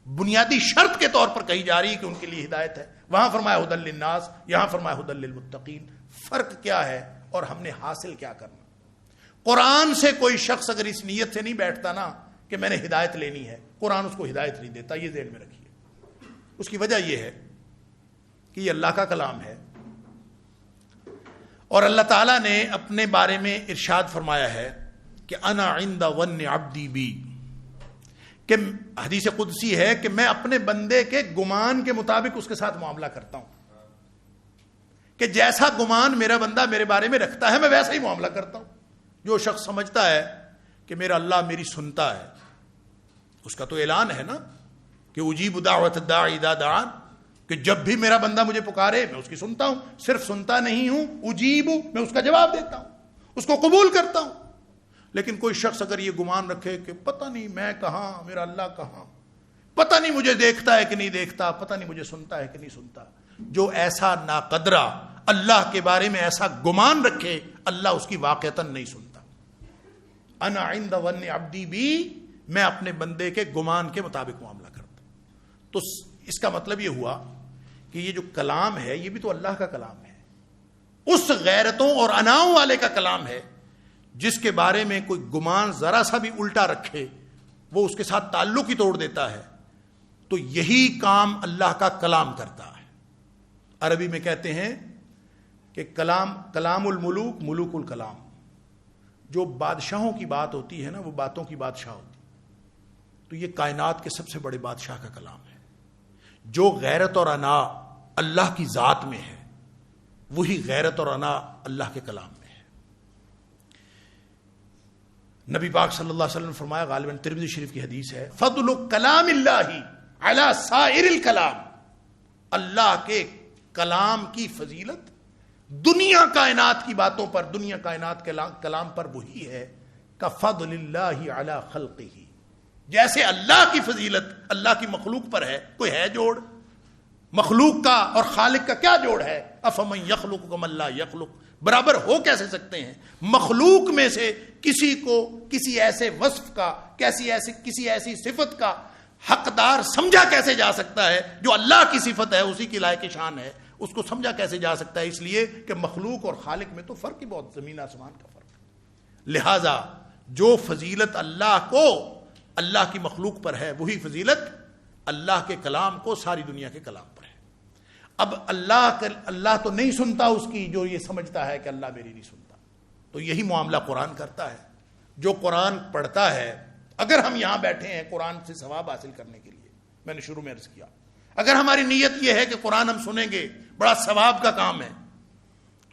بنیادی شرط کے طور پر کہی جا رہی ہے کہ ان کے لیے ہدایت ہے. وہاں فرمایا ھدی للناس, یہاں فرمایا ھدی للمتقین. فرق کیا ہے اور ہم نے حاصل کیا کرنا؟ قرآن سے کوئی شخص اگر اس نیت سے نہیں بیٹھتا نا کہ میں نے ہدایت لینی ہے, قرآن اس کو ہدایت نہیں دیتا. یہ ذہن میں رکھیے. اس کی وجہ یہ ہے کہ یہ اللہ کا کلام ہے, اور اللہ تعالیٰ نے اپنے بارے میں ارشاد فرمایا ہے کہ انا عند ظن عبدی بی, کہ حدیث قدسی ہے کہ میں اپنے بندے کے گمان کے مطابق اس کے ساتھ معاملہ کرتا ہوں, کہ جیسا گمان میرا بندہ میرے بارے میں رکھتا ہے میں ویسا ہی معاملہ کرتا ہوں. جو شخص سمجھتا ہے کہ میرا اللہ میری سنتا ہے, اس کا تو اعلان ہے نا کہ اجیب دعوت الداعی اذا دعان, کہ جب بھی میرا بندہ مجھے پکارے میں اس کی سنتا ہوں. صرف سنتا نہیں ہوں, اجیب, میں اس کا جواب دیتا ہوں, اس کو قبول کرتا ہوں. لیکن کوئی شخص اگر یہ گمان رکھے کہ پتہ نہیں میں کہاں, میرا اللہ کہاں, پتہ نہیں مجھے دیکھتا ہے کہ نہیں دیکھتا, پتہ نہیں مجھے سنتا ہے کہ نہیں سنتا, جو ایسا ناقدرہ اللہ کے بارے میں ایسا گمان رکھے, اللہ اس کی واقعتاً نہیں سنتا. انا عند ظن عبدی بی, میں اپنے بندے کے گمان کے مطابق معاملہ کرتا ہوں. تو اس کا مطلب یہ ہوا کہ یہ جو کلام ہے یہ بھی تو اللہ کا کلام ہے, اس غیرتوں اور اناؤں والے کا کلام ہے جس کے بارے میں کوئی گمان ذرا سا بھی الٹا رکھے وہ اس کے ساتھ تعلق ہی توڑ دیتا ہے. تو یہی کام اللہ کا کلام کرتا ہے. عربی میں کہتے ہیں کہ کلام الملوک ملوک الکلام, جو بادشاہوں کی بات ہوتی ہے نا وہ باتوں کی بادشاہ ہوتی. تو یہ کائنات کے سب سے بڑے بادشاہ کا کلام ہے. جو غیرت اور انا اللہ کی ذات میں ہے وہی غیرت اور انا اللہ کے کلام میں ہے. نبی پاک صلی اللہ علیہ وسلم نے فرمایا, غالباً ترمذی شریف کی حدیث ہے, فضل کلام اللہ علی سائر الکلام, اللہ کے کلام کی فضیلت دنیا کائنات کی باتوں پر, دنیا کائنات کے کلام پر وہی ہے کا فضل اللہ علی خلقہ, جیسے اللہ کی فضیلت اللہ کی مخلوق پر ہے. کوئی ہے جوڑ؟ مخلوق کا اور خالق کا کیا جوڑ ہے؟ افمن یخلق کمن لا یخلق, برابر ہو کیسے سکتے ہیں؟ مخلوق میں سے کسی کو کسی ایسے وصف کا, کسی ایسی صفت کا حقدار سمجھا کیسے جا سکتا ہے؟ جو اللہ کی صفت ہے, اسی کی لائق شان ہے, اس کو سمجھا کیسے جا سکتا ہے؟ اس لیے کہ مخلوق اور خالق میں تو فرق ہی بہت, زمین آسمان کا فرق ہے. لہذا جو فضیلت اللہ کو اللہ کی مخلوق پر ہے وہی فضیلت اللہ کے کلام کو ساری دنیا کے کلام پر ہے. اب اللہ تو نہیں سنتا اس کی جو یہ سمجھتا ہے کہ اللہ میری نہیں سنتا. تو یہی معاملہ قرآن کرتا ہے. جو قرآن پڑھتا ہے, اگر ہم یہاں بیٹھے ہیں قرآن سے ثواب حاصل کرنے کے لیے, میں نے شروع میں عرض کیا, اگر ہماری نیت یہ ہے کہ قرآن ہم سنیں گے, بڑا ثواب کا کام ہے,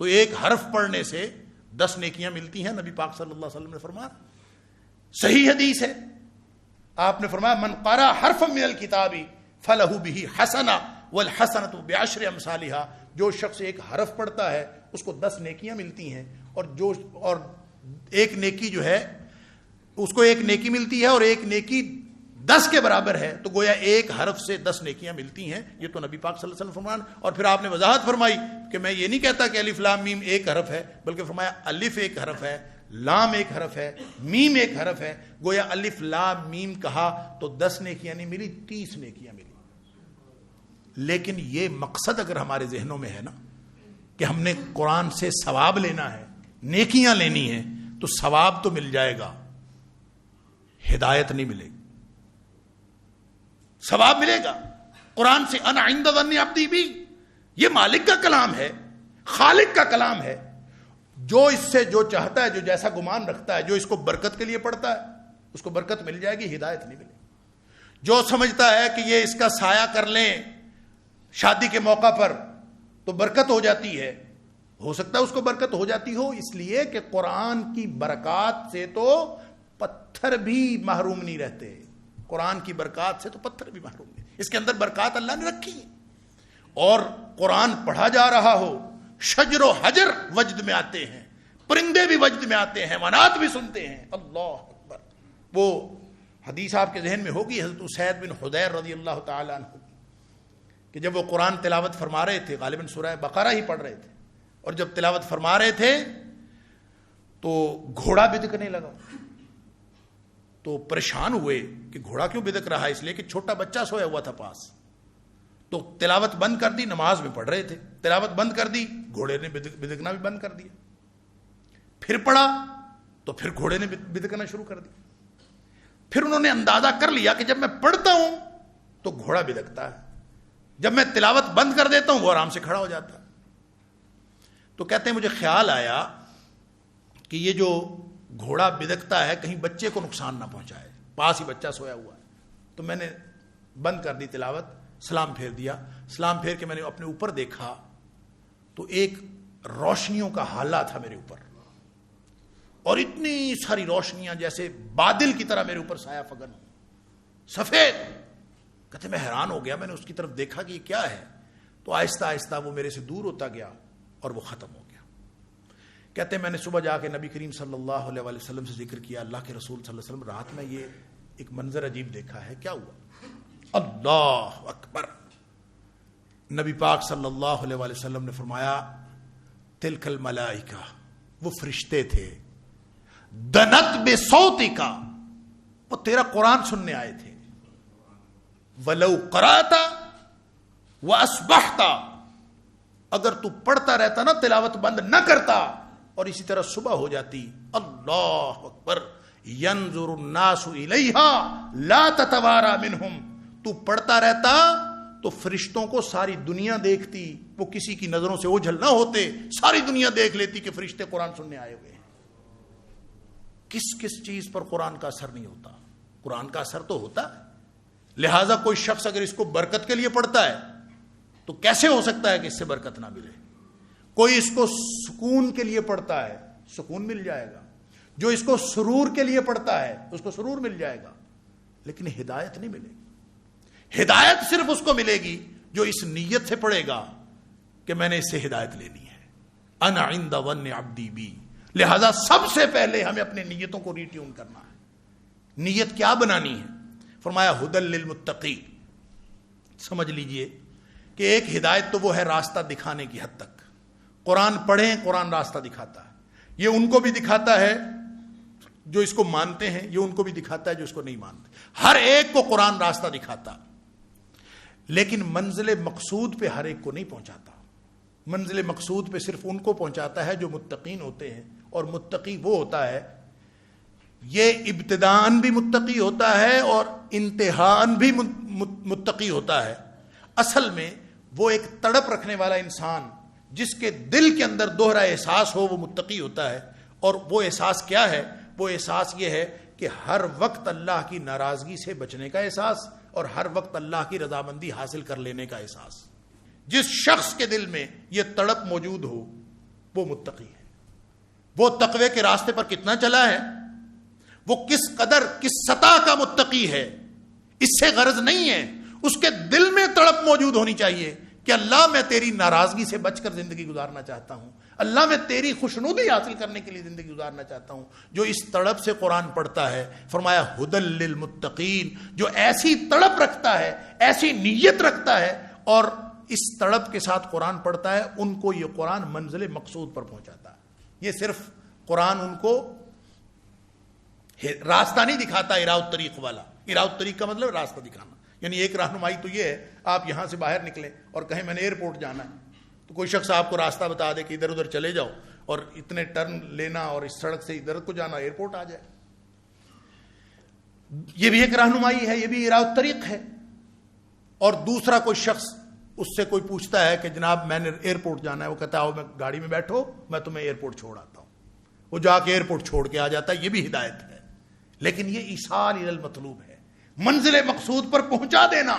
تو ایک حرف پڑھنے سے 10 نیکیاں ملتی ہیں. نبی پاک صلی اللہ علیہ وسلم نے فرمایا, صحیح حدیث ہے, آپ نے فرمایا من قرأ حرفا من الکتاب فلہ بہ حسنہ والحسنۃ بعشر امثالھا, جو شخص ایک حرف پڑھتا ہے اس کو 10 نیکیاں ملتی ہیں, اور ایک نیکی جو ہے اس کو ایک نیکی ملتی ہے اور ایک نیکی 10 کے برابر ہے, تو گویا ایک حرف سے 10 نیکیاں ملتی ہیں. یہ تو نبی پاک صلی اللہ علیہ وسلم فرمان. اور پھر آپ نے وضاحت فرمائی کہ میں یہ نہیں کہتا کہ الف لام میم ایک حرف ہے, بلکہ فرمایا الف ایک حرف ہے, لام ایک حرف ہے, میم ایک حرف ہے. گویا الف لام میم کہا تو 10 نیکیاں نہیں ملی, 30 نیکیاں ملی. لیکن یہ مقصد اگر ہمارے ذہنوں میں ہے نا کہ ہم نے قرآن سے ثواب لینا ہے, نیکیاں لینی ہیں, تو ثواب تو مل جائے گا, ہدایت نہیں ملے گی. ثواب ملے گا قرآن سے. انا عند ظن عبدی بی، یہ مالک کا کلام ہے، خالق کا کلام ہے. جو اس سے جو چاہتا ہے، جو جیسا گمان رکھتا ہے، جو اس کو برکت کے لیے پڑھتا ہے اس کو برکت مل جائے گی، ہدایت نہیں ملے گی. جو سمجھتا ہے کہ یہ اس کا سایہ کر لیں شادی کے موقع پر تو برکت ہو جاتی ہے، ہو سکتا ہے اس کو برکت ہو جاتی ہو، اس لیے کہ قرآن کی برکات سے تو پتھر بھی محروم نہیں رہتے. قرآن کی برکات سے تو پتھر بھی محروم نہیں. اس کے اندر برکات اللہ نے رکھی ہے. اور قرآن پڑھا جا رہا ہو، شجر و حجر وجد میں آتے ہیں، پرندے بھی وجد میں آتے ہیں، حیوانات بھی سنتے ہیں. اللہ اکبر. وہ حدیث آپ کے ذہن میں ہوگی حضرت اسید بن حضیر رضی اللہ تعالیٰ عنہ کہ جب وہ قرآن تلاوت فرما رہے تھے، غالباً سورہ بقرہ ہی پڑھ رہے تھے، اور جب تلاوت فرما رہے تھے تو گھوڑا بدکنے لگا. تو پریشان ہوئے کہ گھوڑا کیوں بدک رہا ہے؟ اس لیے کہ چھوٹا بچہ سویا ہوا تھا پاس. تو تلاوت بند کر دی، نماز میں پڑھ رہے تھے، تلاوت بند کر دی، گھوڑے نے بدکنا بھی بند کر دیا. پھر پڑھا تو پھر گھوڑے نے بدکنا شروع کر دیا. پھر انہوں نے اندازہ کر لیا کہ جب میں پڑھتا ہوں تو گھوڑا بدکتا ہے، جب میں تلاوت بند کر دیتا ہوں وہ آرام سے کھڑا ہو جاتا ہے. تو کہتے ہیں مجھے خیال آیا کہ یہ جو گھوڑا بدکتا ہے کہیں بچے کو نقصان نہ پہنچائے، پاس ہی بچہ سویا ہوا ہے. تو میں نے بند کر دی تلاوت، سلام پھیر دیا. سلام پھیر کے میں نے اپنے اوپر دیکھا تو ایک روشنیوں کا حالہ تھا میرے اوپر، اور اتنی ساری روشنیاں جیسے بادل کی طرح میرے اوپر سایہ فگن سفید. کہتے میں حیران ہو گیا. میں نے اس کی طرف دیکھا کہ یہ کیا ہے، تو آہستہ آہستہ وہ میرے سے دور ہوتا گیا اور وہ ختم ہو گیا. کہتے ہیں میں نے صبح جا کے نبی کریم صلی اللہ علیہ وسلم سے ذکر کیا، اللہ کے رسول صلی اللہ علیہ وسلم رات میں یہ ایک منظر عجیب دیکھا ہے، کیا ہوا؟ اللہ اکبر. نبی پاک صلی اللہ علیہ وسلم نے فرمایا تلک الملائکہ، وہ فرشتے تھے، دنت بے صوتی کا، وہ تیرا قرآن سننے آئے تھے. ولو قرأت واصبحت، اگر تو پڑھتا رہتا نا، تلاوت بند نہ کرتا اور اسی طرح صبح ہو جاتی. اللہ اکبر. ينظر الناس الیہا لا تتوارا منہم، تو پڑھتا رہتا تو فرشتوں کو ساری دنیا دیکھتی، وہ کسی کی نظروں سے اوجھل نہ ہوتے، ساری دنیا دیکھ لیتی کہ فرشتے قرآن سننے آئے ہوئے ہیں. کس کس چیز پر قرآن کا اثر نہیں ہوتا؟ قرآن کا اثر تو ہوتا ہے. لہٰذا کوئی شخص اگر اس کو برکت کے لیے پڑھتا ہے تو کیسے ہو سکتا ہے کہ اس سے برکت نہ ملے؟ کوئی اس کو سکون کے لیے پڑھتا ہے، سکون مل جائے گا. جو اس کو سرور کے لیے پڑھتا ہے اس کو سرور مل جائے گا، لیکن ہدایت نہیں ملے گی. ہدایت صرف اس کو ملے گی جو اس نیت سے پڑھے گا کہ میں نے اس سے ہدایت لینی ہے. انا عند ظن عبدی بی. لہذا سب سے پہلے ہمیں اپنے نیتوں کو ریٹیون کرنا ہے. نیت کیا بنانی ہے؟ فرمایا ھدی للمتقین. سمجھ لیجئے کہ ایک ہدایت تو وہ ہے راستہ دکھانے کی حد تک. قرآن پڑھیں، قرآن راستہ دکھاتا ہے. یہ ان کو بھی دکھاتا ہے جو اس کو مانتے ہیں، یہ ان کو بھی دکھاتا ہے جو اس کو نہیں مانتے. ہر ایک کو قرآن راستہ دکھاتا، لیکن منزل مقصود پہ ہر ایک کو نہیں پہنچاتا. منزل مقصود پہ صرف ان کو پہنچاتا ہے جو متقین ہوتے ہیں. اور متقی وہ ہوتا ہے، یہ ابتداءً بھی متقی ہوتا ہے اور انتہاءً بھی متقی ہوتا ہے. اصل میں وہ ایک تڑپ رکھنے والا انسان جس کے دل کے اندر دوہرا احساس ہو وہ متقی ہوتا ہے. اور وہ احساس کیا ہے؟ وہ احساس یہ ہے کہ ہر وقت اللہ کی ناراضگی سے بچنے کا احساس اور ہر وقت اللہ کی رضامندی حاصل کر لینے کا احساس. جس شخص کے دل میں یہ تڑپ موجود ہو وہ متقی ہے. وہ تقوی کے راستے پر کتنا چلا ہے، وہ کس قدر کس سطح کا متقی ہے، اس سے غرض نہیں ہے. اس کے دل میں تڑپ موجود ہونی چاہیے کہ اللہ میں تیری ناراضگی سے بچ کر زندگی گزارنا چاہتا ہوں، اللہ میں تیری خوشنودی حاصل کرنے کے لیے زندگی گزارنا چاہتا ہوں. جو اس تڑپ سے قرآن پڑھتا ہے، فرمایا ھدی للمتقین، جو ایسی تڑپ رکھتا ہے، ایسی نیت رکھتا ہے اور اس تڑپ کے ساتھ قرآن پڑھتا ہے، ان کو یہ قرآن منزل مقصود پر پہنچاتا ہے. یہ صرف قرآن ان کو راستہ نہیں دکھاتا اراء الطریق والا. اراء الطریق کا مطلب راستہ دکھانا، یعنی ایک رہنمائی تو یہ ہے آپ یہاں سے باہر نکلیں اور کہیں میں نے ایئرپورٹ جانا ہے تو کوئی شخص آپ کو راستہ بتا دے کہ ادھر ادھر چلے جاؤ اور اتنے ٹرن لینا اور اس سڑک سے ادھر کو جانا، ایئرپورٹ آ جائے. یہ بھی ایک رہنمائی ہے، یہ بھی راہ الطریق ہے. اور دوسرا کوئی شخص اس سے کوئی پوچھتا ہے کہ جناب میں نے ایئرپورٹ جانا ہے، وہ کہتا ہے آؤ میں گاڑی میں بیٹھو میں تمہیں ایئرپورٹ چھوڑ آتا ہوں، وہ جا کے ایئرپورٹ چھوڑ کے آ جاتا ہے، یہ بھی ہدایت ہے. لیکن یہ ایصال الی المطلوب ہے، منزل مقصود پر پہنچا دینا.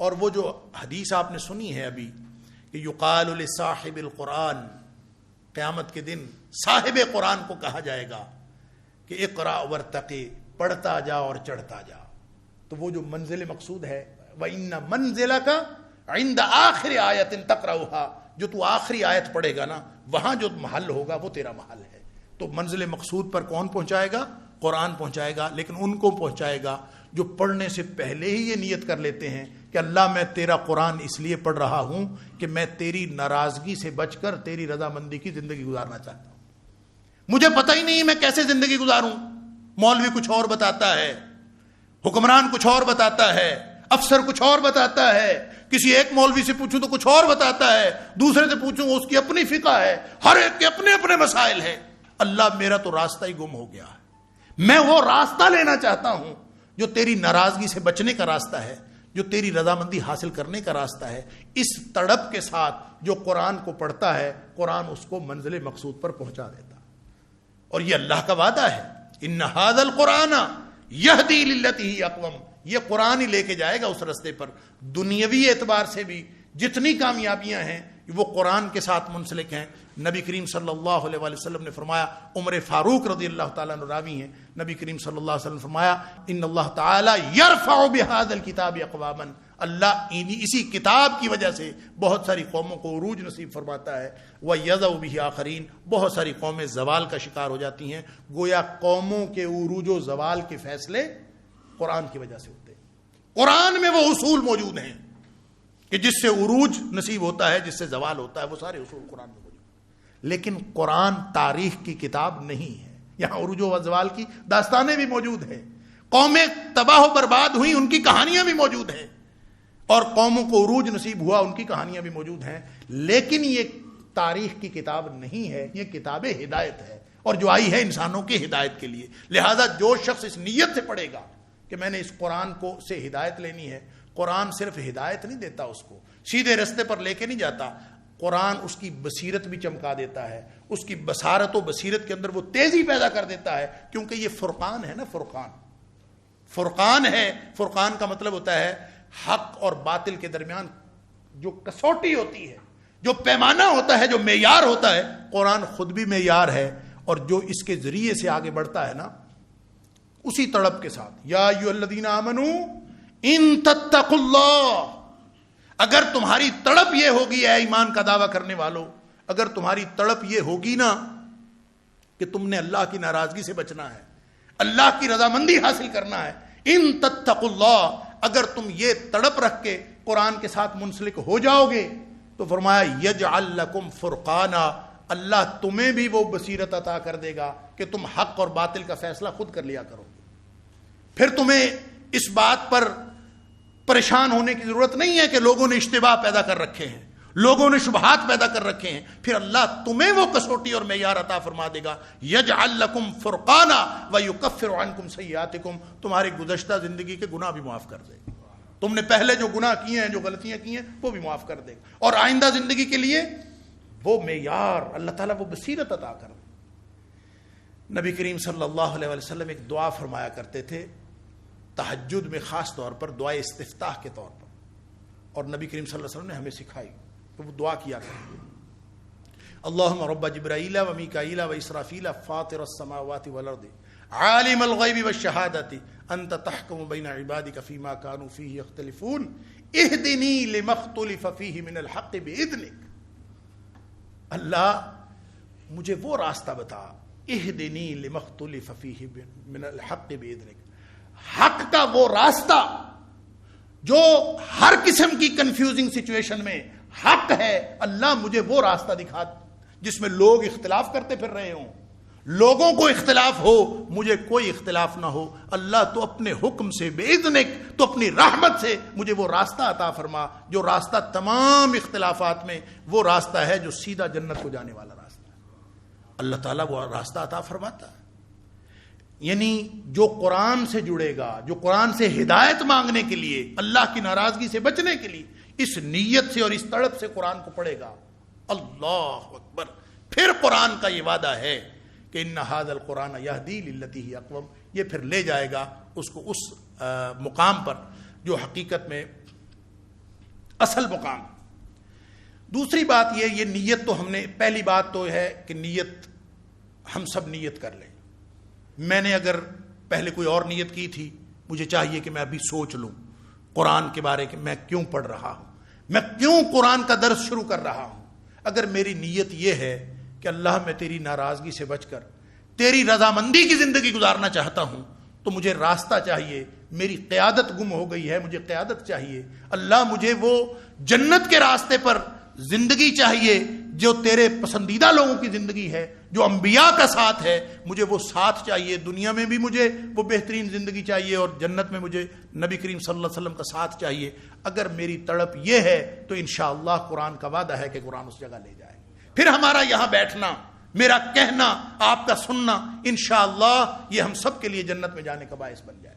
اور وہ جو حدیث آپ نے سنی ہے ابھی کہ یقال لصاحب القرآن، قیامت کے دن صاحب قرآن کو کہا جائے گا کہ اقرا ورتقی، پڑھتا جا اور چڑھتا جا. تو وہ جو منزل مقصود ہے، وَإِنَّ مَنزِلَكَ عِنْدَ آخِرِ آیَةٍ تَقْرَؤُهَا، جو تو آخری آیت پڑھے گا نا وہاں جو محل ہوگا وہ تیرا محل ہے. تو منزل مقصود پر کون پہنچائے گا؟ قرآن پہنچائے گا. لیکن ان کو پہنچائے گا جو پڑھنے سے پہلے ہی یہ نیت کر لیتے ہیں کہ اللہ میں تیرا قرآن اس لیے پڑھ رہا ہوں کہ میں تیری ناراضگی سے بچ کر تیری رضامندی کی زندگی گزارنا چاہتا ہوں. مجھے پتہ ہی نہیں میں کیسے زندگی گزاروں. مولوی کچھ اور بتاتا ہے، حکمران کچھ اور بتاتا ہے، افسر کچھ اور بتاتا ہے، کسی ایک مولوی سے پوچھوں تو کچھ اور بتاتا ہے، دوسرے سے پوچھوں اس کی اپنی فقہ ہے، ہر ایک کے اپنے اپنے مسائل ہیں. اللہ میرا تو راستہ ہی گم ہو گیا ہے. میں وہ راستہ لینا چاہتا ہوں جو تیری ناراضگی سے بچنے کا راستہ ہے، جو تیری رضامندی حاصل کرنے کا راستہ ہے. اس تڑپ کے ساتھ جو قرآن کو پڑھتا ہے، قرآن اس کو منزل مقصود پر پہنچا دیتا. اور یہ اللہ کا وعدہ ہے، ان ھذا القرآن یہدی للتی ہی اقوم، یہ قرآن ہی لے کے جائے گا اس راستے پر. دنیاوی اعتبار سے بھی جتنی کامیابیاں ہیں وہ قرآن کے ساتھ منسلک ہیں. نبی کریم صلی اللہ علیہ وآلہ وسلم نے فرمایا، عمر فاروق رضی اللہ تعالیٰ عنہ راوی ہیں، نبی کریم صلی اللہ علیہ وسلم نے فرمایا ان اللہ تعالیٰ یرفع بہذا الکتاب اقواما، اللہ اسی کتاب کی وجہ سے بہت ساری قوموں کو عروج نصیب فرماتا ہے. وَيَضَعُ بِهِ آخَرِينَ، بہت ساری قومیں زوال کا شکار ہو جاتی ہیں. گویا قوموں کے عروج و زوال کے فیصلے قرآن کی وجہ سے ہوتے ہیں. قرآن میں وہ اصول موجود ہیں کہ جس سے عروج نصیب ہوتا ہے، جس سے زوال ہوتا ہے، وہ سارے اصول قرآن میں موجود ہیں. لیکن قرآن تاریخ کی کتاب نہیں ہے. یہاں عروج و زوال کی داستانیں بھی موجود ہیں، قومیں تباہ و برباد ہوئیں ان کی کہانیاں بھی موجود ہیں، اور قوموں کو عروج نصیب ہوا ان کی کہانیاں بھی موجود ہیں. لیکن یہ تاریخ کی کتاب نہیں ہے، یہ کتاب ہدایت ہے، اور جو آئی ہے انسانوں کی ہدایت کے لیے. لہذا جو شخص اس نیت سے پڑھے گا کہ میں نے اس قرآن کو سے ہدایت لینی ہے، قرآن صرف ہدایت نہیں دیتا، اس کو سیدھے رستے پر لے کے نہیں جاتا. قرآن اس کی بصیرت بھی چمکا دیتا ہے، اس کی بصارت و بصیرت کے اندر وہ تیزی پیدا کر دیتا ہے. کیونکہ یہ فرقان ہے نا، فرقان ہے. فرقان کا مطلب ہوتا ہے حق اور باطل کے درمیان جو کسوٹی ہوتی ہے، جو پیمانہ ہوتا ہے، جو معیار ہوتا ہے. قرآن خود بھی معیار ہے، اور جو اس کے ذریعے سے آگے بڑھتا ہے نا، اسی تڑپ کے ساتھ یا ایھا الذین آمنوا ان تتقوا اللہ، اگر تمہاری تڑپ یہ ہوگی اے ایمان کا دعویٰ کرنے والو، اگر تمہاری تڑپ یہ ہوگی نا کہ تم نے اللہ کی ناراضگی سے بچنا ہے، اللہ کی رضامندی حاصل کرنا ہے، ان تتقوا اللہ، اگر تم یہ تڑپ رکھ کے قرآن کے ساتھ منسلک ہو جاؤ گے تو فرمایا یجعل لکم فرقانا، اللہ تمہیں بھی وہ بصیرت عطا کر دے گا کہ تم حق اور باطل کا فیصلہ خود کر لیا کرو. پھر تمہیں اس بات پر پریشان ہونے کی ضرورت نہیں ہے کہ لوگوں نے اشتباہ پیدا کر رکھے ہیں، لوگوں نے شبہات پیدا کر رکھے ہیں. پھر اللہ تمہیں وہ کسوٹی اور معیار عطا فرما دے گا. یجعل لکم فرقانا ویکفر عنکم سیئاتکم، تمہاری گزشتہ زندگی کے گناہ بھی معاف کر دے گا. تم نے پہلے جو گناہ کیے ہیں، جو غلطیاں کی ہیں، وہ بھی معاف کر دے گا. اور آئندہ زندگی کے لیے وہ معیار اللہ تعالیٰ وہ بصیرت عطا کر دے. نبی کریم صلی اللہ علیہ وسلم ایک دعا فرمایا کرتے تھے تہجد میں، خاص طور پر دعائے استفتاح کے طور پر، اور نبی کریم صلی اللہ علیہ وسلم نے ہمیں سکھائی. تو وہ دعا کیا کرتے، اللہم رب جبرائیل و میکائیل و اسرافیل فاطر السماوات والارض عالم الغیب والشہادۃ انت تحکم بین عبادک فیما کانوا فیہ یختلفون اہدنی لما اختلف فیہ من الحق باذنک. اللہ مجھے وہ راستہ بتا، اہدنی لما اختلف فیہ من الحق باذنک، حق کا وہ راستہ جو ہر قسم کی کنفیوزنگ سچویشن میں حق ہے. اللہ مجھے وہ راستہ دکھا جس میں لوگ اختلاف کرتے پھر رہے ہوں، لوگوں کو اختلاف ہو، مجھے کوئی اختلاف نہ ہو. اللہ تو اپنے حکم سے، باذنک، تو اپنی رحمت سے مجھے وہ راستہ عطا فرما جو راستہ تمام اختلافات میں وہ راستہ ہے جو سیدھا جنت کو جانے والا راستہ ہے. اللہ تعالیٰ وہ راستہ عطا فرماتا ہے. یعنی جو قرآن سے جڑے گا، جو قرآن سے ہدایت مانگنے کے لیے، اللہ کی ناراضگی سے بچنے کے لیے اس نیت سے اور اس تڑپ سے قرآن کو پڑھے گا، اللہ اکبر، پھر قرآن کا یہ وعدہ ہے کہ ان ھذا القرآن یہدی للتی ہی اقوم، یہ پھر لے جائے گا اس کو اس مقام پر جو حقیقت میں اصل مقام۔ دوسری بات یہ نیت تو ہم نے، پہلی بات تو ہے کہ نیت ہم سب نیت کر لیں۔ میں نے اگر پہلے کوئی اور نیت کی تھی، مجھے چاہیے کہ میں ابھی سوچ لوں قرآن کے بارے کہ میں کیوں پڑھ رہا ہوں، میں کیوں قرآن کا درس شروع کر رہا ہوں۔ اگر میری نیت یہ ہے کہ اللہ میں تیری ناراضگی سے بچ کر تیری رضامندی کی زندگی گزارنا چاہتا ہوں، تو مجھے راستہ چاہیے، میری قیادت گم ہو گئی ہے، مجھے قیادت چاہیے۔ اللہ مجھے وہ جنت کے راستے پر زندگی چاہیے جو تیرے پسندیدہ لوگوں کی زندگی ہے، جو انبیاء کا ساتھ ہے، مجھے وہ ساتھ چاہیے۔ دنیا میں بھی مجھے وہ بہترین زندگی چاہیے اور جنت میں مجھے نبی کریم صلی اللہ علیہ وسلم کا ساتھ چاہیے۔ اگر میری تڑپ یہ ہے تو انشاءاللہ قرآن کا وعدہ ہے کہ قرآن اس جگہ لے جائے۔ پھر ہمارا یہاں بیٹھنا، میرا کہنا، آپ کا سننا، انشاءاللہ یہ ہم سب کے لیے جنت میں جانے کا باعث بن جائے۔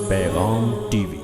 پیغام ٹی وی